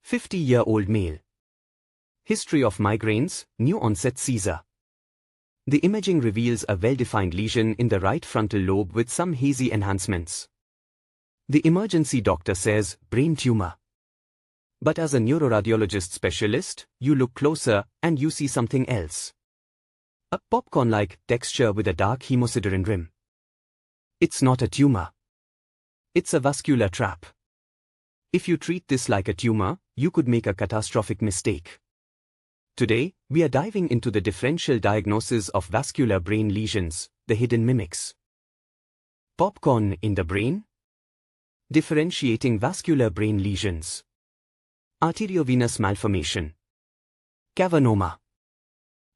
50-year-old male. History of migraines, new onset seizure. The imaging reveals a well-defined lesion in the right frontal lobe with some hazy enhancements. The emergency doctor says, brain tumor. But as a neuroradiologist specialist, you look closer and you see something else. A popcorn-like texture with a dark hemosiderin rim. It's not a tumor. It's a vascular trap. If you treat this like a tumor, you could make a catastrophic mistake. Today, we are diving into the differential diagnosis of vascular brain lesions, the hidden mimics. Popcorn in the brain? Differentiating vascular brain lesions. Arteriovenous malformation. Cavernoma.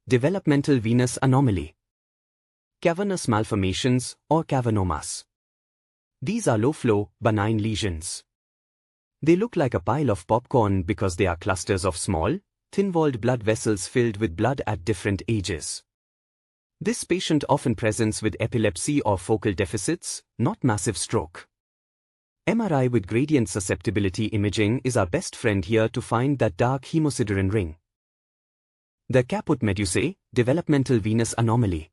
Developmental venous anomaly. Cavernous malformations or cavernomas. These are low-flow, benign lesions. They look like a pile of popcorn because they are clusters of small, thin-walled blood vessels filled with blood at different ages. This patient often presents with epilepsy or focal deficits, not massive stroke. MRI with gradient susceptibility imaging is our best friend here to find that dark hemosiderin ring. The caput medusae, developmental venous anomaly.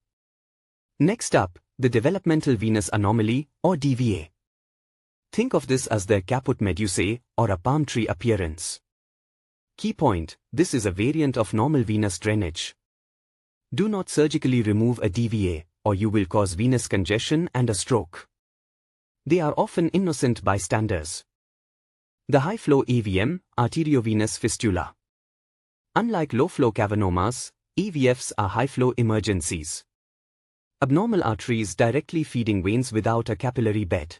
Next up, the developmental venous anomaly, or DVA. Think of this as the caput medusae, or a palm tree appearance. Key point, this is a variant of normal venous drainage. Do not surgically remove a DVA, or you will cause venous congestion and a stroke. They are often innocent bystanders. The high-flow AVM, arteriovenous fistula. Unlike low-flow cavernomas, EVFs are high-flow emergencies. Abnormal arteries directly feeding veins without a capillary bed.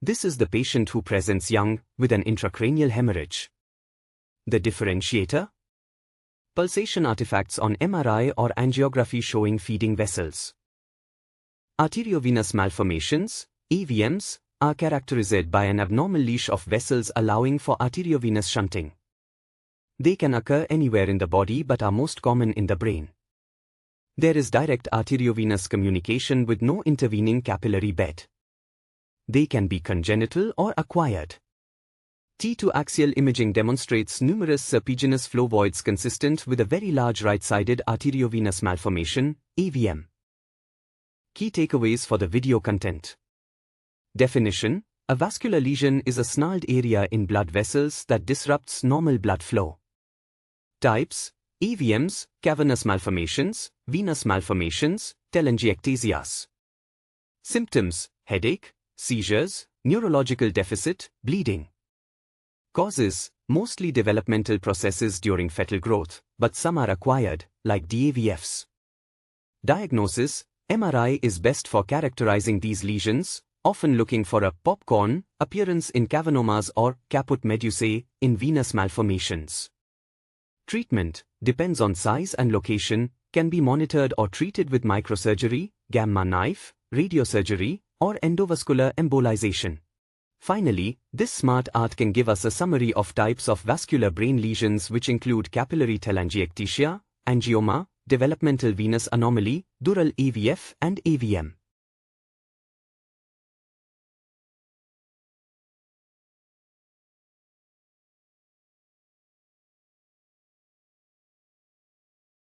This is the patient who presents young, with an intracranial hemorrhage. The differentiator? Pulsation artifacts on MRI or angiography showing feeding vessels. Arteriovenous malformations, AVMs, are characterized by an abnormal leash of vessels allowing for arteriovenous shunting. They can occur anywhere in the body but are most common in the brain. There is direct arteriovenous communication with no intervening capillary bed. They can be congenital or acquired. T2 axial imaging demonstrates numerous serpiginous flow voids consistent with a very large right-sided arteriovenous malformation, AVM. Key takeaways for the video content. Definition: a vascular lesion is a snarled area in blood vessels that disrupts normal blood flow. Types: AVMs, cavernous malformations, venous malformations, telangiectasias. Symptoms: headache, seizures, neurological deficit, bleeding. Causes: mostly developmental processes during fetal growth, but some are acquired, like DAVFs. Diagnosis: MRI is best for characterizing these lesions, often looking for a popcorn appearance in cavernomas or caput medusae in venous malformations. Treatment depends on size and location, can be monitored or treated with microsurgery, gamma knife, radiosurgery, or endovascular embolization. Finally, this smart art can give us a summary of types of vascular brain lesions which include capillary telangiectasia, angioma, developmental venous anomaly, dural AVF and AVM.